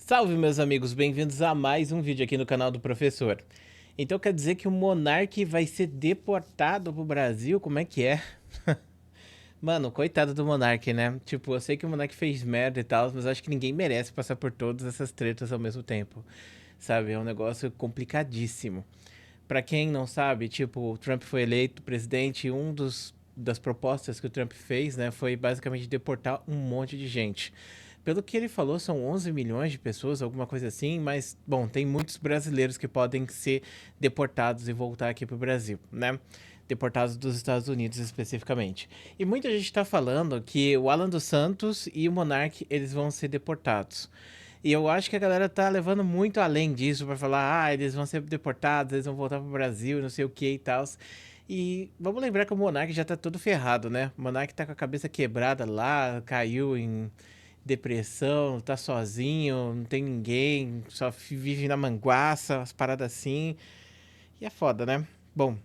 Salve, meus amigos, bem-vindos a mais um vídeo aqui no canal do professor. Então quer dizer que o Monark vai ser deportado pro Brasil? Como é que é? Mano, coitado do Monark, né? Tipo, eu sei que o Monark fez merda e tal, mas acho que ninguém merece passar por todas essas tretas ao mesmo tempo. Sabe? É um negócio complicadíssimo. Pra quem não sabe, tipo, o Trump foi eleito presidente e das propostas que o Trump fez, né, foi basicamente deportar um monte de gente. Pelo que ele falou, são 11 milhões de pessoas, alguma coisa assim, mas, bom, tem muitos brasileiros que podem ser deportados e voltar aqui pro Brasil, né? Deportados dos Estados Unidos especificamente. E muita gente está falando que o Alan dos Santos e o Monark, eles vão ser deportados. E eu acho que a galera tá levando muito além disso pra falar, eles vão ser deportados, eles vão voltar pro Brasil, não sei o que e tal. E vamos lembrar que o Monark já tá todo ferrado, né? O Monark tá com a cabeça quebrada lá, caiu em depressão, tá sozinho, não tem ninguém, só vive na manguaça, as paradas assim. E é foda, né? Bom,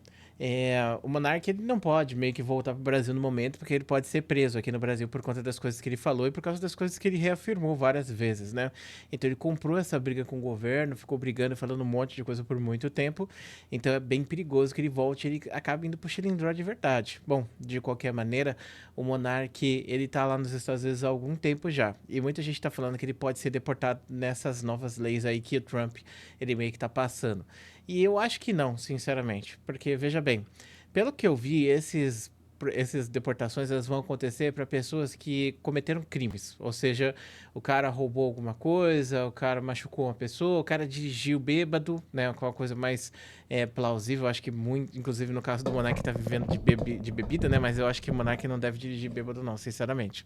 o Monark ele não pode meio que voltar pro Brasil no momento, porque ele pode ser preso aqui no Brasil por conta das coisas que ele falou e por causa das coisas que ele reafirmou várias vezes, né? Então ele comprou essa briga com o governo, ficou brigando, falando um monte de coisa por muito tempo. Então é bem perigoso que ele volte e ele acabe indo pro Chilindró de verdade. Bom, de qualquer maneira, o Monark ele tá lá nos Estados Unidos há algum tempo já. E muita gente tá falando que ele pode ser deportado nessas novas leis aí que o Trump ele meio que tá passando. E eu acho que não, sinceramente. Porque, veja bem, pelo que eu vi, essas deportações elas vão acontecer para pessoas que cometeram crimes. Ou seja, o cara roubou alguma coisa, o cara machucou uma pessoa, o cara dirigiu bêbado, né? Com uma coisa mais plausível. Acho que muito, inclusive no caso do Monark que tá vivendo de bebida, né? Mas eu acho que o Monark não deve dirigir bêbado, não, sinceramente.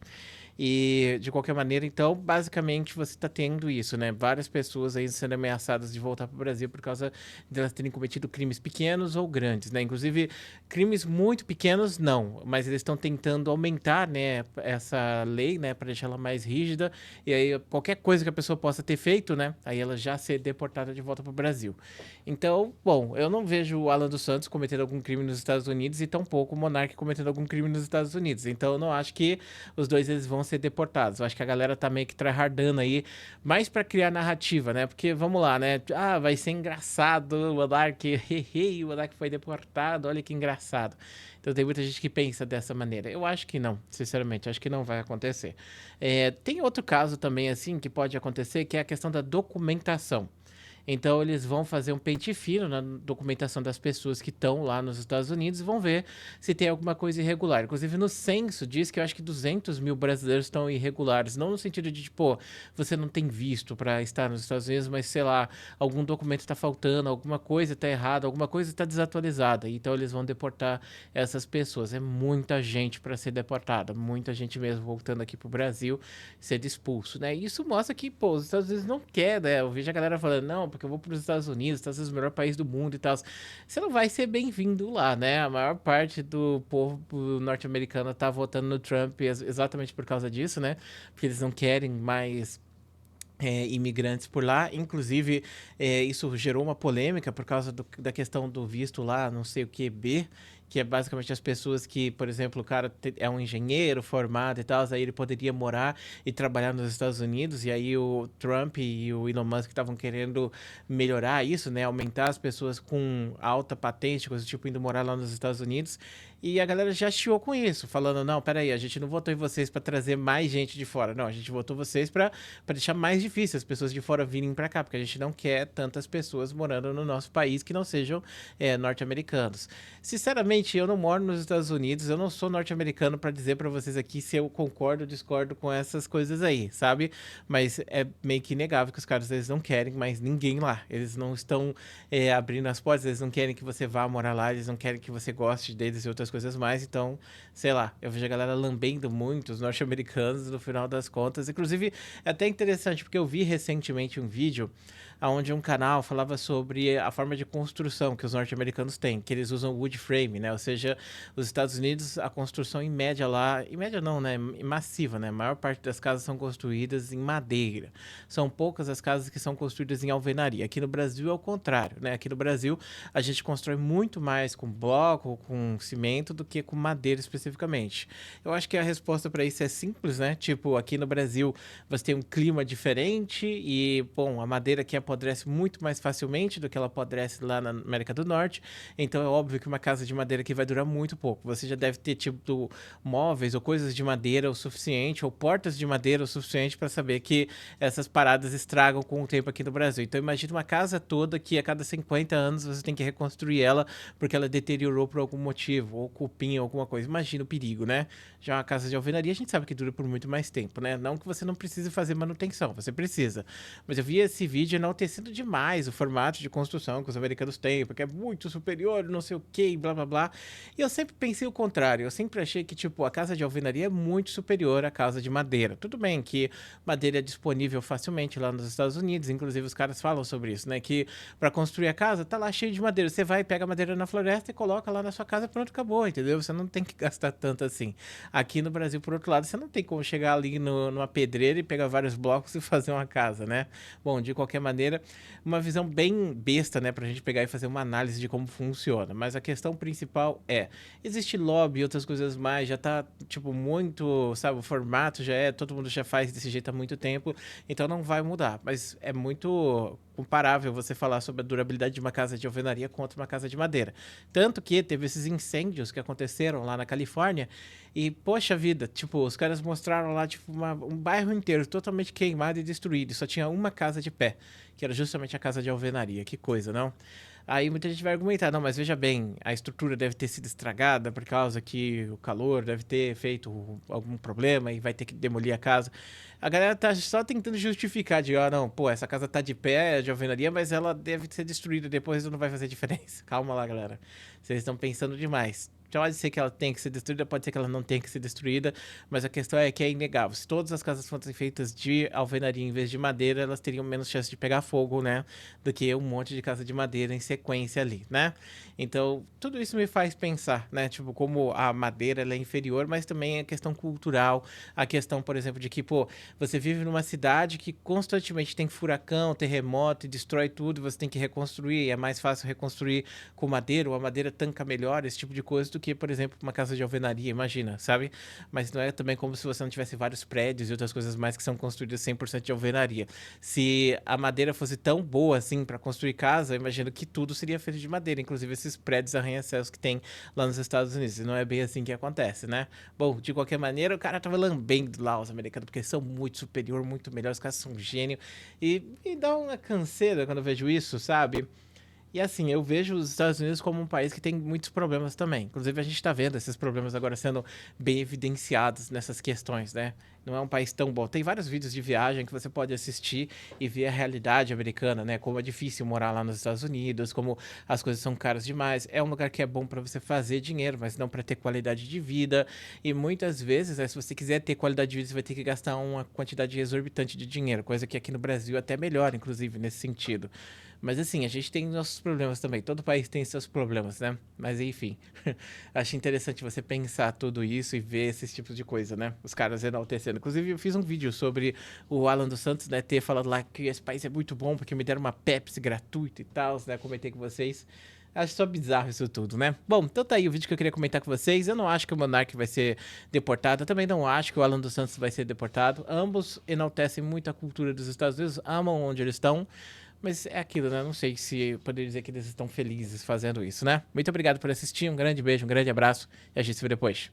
E de qualquer maneira, então, basicamente você está tendo isso, né? Várias pessoas aí sendo ameaçadas de voltar para o Brasil por causa de elas terem cometido crimes pequenos ou grandes, né? Inclusive, crimes muito pequenos, não, mas eles estão tentando aumentar, né, essa lei, né, para deixar ela mais rígida, e aí qualquer coisa que a pessoa possa ter feito, né, aí ela já ser deportada de volta para o Brasil. Então, bom, eu não vejo o Alan dos Santos cometendo algum crime nos Estados Unidos e tampouco o Monark cometendo algum crime nos Estados Unidos. Então, eu não acho que os dois eles vão ser deportados. Eu acho que a galera tá meio que tryhardando aí, mais para criar narrativa, né? Porque vamos lá, né? Ah, vai ser engraçado o Monark, o Monark foi deportado, olha que engraçado. Então tem muita gente que pensa dessa maneira. Eu acho que não, sinceramente, acho que não vai acontecer. Tem outro caso também, assim, que pode acontecer, que é a questão da documentação. Então eles vão fazer um pente fino na documentação das pessoas que estão lá nos Estados Unidos e vão ver se tem alguma coisa irregular. Inclusive no censo diz que eu acho que 200 mil brasileiros estão irregulares, não no sentido de tipo, você não tem visto para estar nos Estados Unidos, mas sei lá, algum documento está faltando, alguma coisa está errada, alguma coisa está desatualizada. Então eles vão deportar essas pessoas. É muita gente para ser deportada, muita gente mesmo voltando aqui pro Brasil, ser expulso, né? E isso mostra que, pô, os Estados Unidos não quer, né? Eu vejo a galera falando, não, porque eu vou para os Estados Unidos, Estados Unidos é o melhor país do mundo e tal. Você não vai ser bem-vindo lá, né? A maior parte do povo norte-americano tá votando no Trump exatamente por causa disso, né? Porque eles não querem mais imigrantes por lá. Inclusive, isso gerou uma polêmica por causa da questão do visto lá, não sei o que, B, que é basicamente as pessoas que, por exemplo, o cara é um engenheiro formado e tal, aí ele poderia morar e trabalhar nos Estados Unidos, e aí o Trump e o Elon Musk estavam querendo melhorar isso, né, aumentar as pessoas com alta patente, coisa do tipo, indo morar lá nos Estados Unidos, e a galera já chiou com isso, falando, não, peraí, a gente não votou em vocês para trazer mais gente de fora, não, a gente votou vocês para deixar mais difícil as pessoas de fora virem para cá, porque a gente não quer tantas pessoas morando no nosso país que não sejam norte-americanos. Sinceramente, eu não moro nos Estados Unidos, eu não sou norte-americano para dizer para vocês aqui se eu concordo ou discordo com essas coisas aí, sabe? Mas é meio que inegável que os caras eles não querem mais ninguém lá. Eles não estão abrindo as portas, eles não querem que você vá morar lá, eles não querem que você goste deles e outras coisas mais. Então, sei lá, eu vejo a galera lambendo muito os norte-americanos no final das contas. Inclusive, é até interessante porque eu vi recentemente um vídeo onde um canal falava sobre a forma de construção que os norte-americanos têm, que eles usam wood frame, né? né? Ou seja, os Estados Unidos, a construção em média lá, em média não, né? Massiva, né? A maior parte das casas são construídas em madeira. São poucas as casas que são construídas em alvenaria. Aqui no Brasil é o contrário, né? Aqui no Brasil a gente constrói muito mais com bloco, com cimento, do que com madeira especificamente. Eu acho que a resposta para isso é simples, né? Tipo, aqui no Brasil você tem um clima diferente e, bom, a madeira aqui apodrece muito mais facilmente do que ela apodrece lá na América do Norte. Então é óbvio que uma casa de madeira aqui vai durar muito pouco. Você já deve ter, tipo, móveis ou coisas de madeira o suficiente, ou portas de madeira o suficiente para saber que essas paradas estragam com o tempo aqui no Brasil. Então imagina uma casa toda que a cada 50 anos você tem que reconstruir ela porque ela deteriorou por algum motivo, ou cupim, alguma coisa. Imagina o perigo, né? Já uma casa de alvenaria a gente sabe que dura por muito mais tempo, né? Não que você não precise fazer manutenção, você precisa. Mas eu vi esse vídeo enaltecendo demais o formato de construção que os americanos têm, porque é muito superior, não sei o que, blá blá blá. E eu sempre pensei o contrário, eu sempre achei que, tipo, a casa de alvenaria é muito superior à casa de madeira. Tudo bem que madeira é disponível facilmente lá nos Estados Unidos, inclusive os caras falam sobre isso, né? Que para construir a casa tá lá cheio de madeira. Você vai, pega a madeira na floresta e coloca lá na sua casa, pronto, acabou, entendeu? Você não tem que gastar tanto assim. Aqui no Brasil, por outro lado, você não tem como chegar ali numa pedreira e pegar vários blocos e fazer uma casa, né? Bom, de qualquer maneira, uma visão bem besta, né, pra gente pegar e fazer uma análise de como funciona. Mas a questão principal é, existe lobby e outras coisas mais, já tá, tipo, muito, sabe, o formato já é, todo mundo já faz desse jeito há muito tempo, então não vai mudar. Mas é muito comparável você falar sobre a durabilidade de uma casa de alvenaria contra uma casa de madeira. Tanto que teve esses incêndios que aconteceram lá na Califórnia e, poxa vida, tipo, os caras mostraram lá, tipo, um bairro inteiro totalmente queimado e destruído. E só tinha uma casa de pé, que era justamente a casa de alvenaria. Que coisa, não? Aí muita gente vai argumentar, não, mas veja bem, a estrutura deve ter sido estragada por causa que o calor deve ter feito algum problema e vai ter que demolir a casa. A galera tá só tentando justificar, de, não, pô, essa casa tá de pé, é de alvenaria, mas ela deve ser destruída depois, não vai fazer diferença. Calma lá, galera. Vocês estão pensando demais. Pode ser que ela tenha que ser destruída, pode ser que ela não tenha que ser destruída, mas a questão é que é inegável. Se todas as casas fossem feitas de alvenaria em vez de madeira, elas teriam menos chance de pegar fogo, né? Do que um monte de casa de madeira em sequência ali, né? Então, tudo isso me faz pensar, né? Tipo, como a madeira ela é inferior, mas também a questão cultural, a questão, por exemplo, de que, pô, você vive numa cidade que constantemente tem furacão, terremoto e destrói tudo, e você tem que reconstruir, e é mais fácil reconstruir com madeira, ou a madeira tanca melhor, esse tipo de coisa, do que, por exemplo, uma casa de alvenaria, imagina, sabe? Mas não é também como se você não tivesse vários prédios e outras coisas mais que são construídas 100% de alvenaria. Se a madeira fosse tão boa assim para construir casa, eu imagino que tudo seria feito de madeira, inclusive esses prédios arranha-céus que tem lá nos Estados Unidos. E não é bem assim que acontece, né? Bom, de qualquer maneira, o cara tava lambendo lá os americanos, porque são muito superior, muito melhor, os caras são gênio. E dá uma canseira quando eu vejo isso, sabe? E assim, eu vejo os Estados Unidos como um país que tem muitos problemas também. Inclusive, a gente está vendo esses problemas agora sendo bem evidenciados nessas questões, né? Não é um país tão bom. Tem vários vídeos de viagem que você pode assistir e ver a realidade americana, né? Como é difícil morar lá nos Estados Unidos, como as coisas são caras demais. É um lugar que é bom para você fazer dinheiro, mas não para ter qualidade de vida. E muitas vezes, né, se você quiser ter qualidade de vida, você vai ter que gastar uma quantidade exorbitante de dinheiro, coisa que aqui no Brasil é até melhor, inclusive, nesse sentido. Mas assim, a gente tem nossos problemas também. Todo país tem seus problemas, né? Mas enfim, acho interessante você pensar tudo isso e ver esses tipos de coisa, né? Os caras enaltecendo. Inclusive, eu fiz um vídeo sobre o Alan dos Santos, né? Ter falado lá que esse país é muito bom porque me deram uma Pepsi gratuita e tal, né? Comentei com vocês. Acho só bizarro isso tudo, né? Bom, então tá aí o vídeo que eu queria comentar com vocês. Eu não acho que o Monark vai ser deportado. Eu também não acho que o Alan dos Santos vai ser deportado. Ambos enaltecem muito a cultura dos Estados Unidos, amam onde eles estão. Mas é aquilo, né? Não sei se eu poderia dizer que eles estão felizes fazendo isso, né? Muito obrigado por assistir. Um grande beijo, um grande abraço. E a gente se vê depois.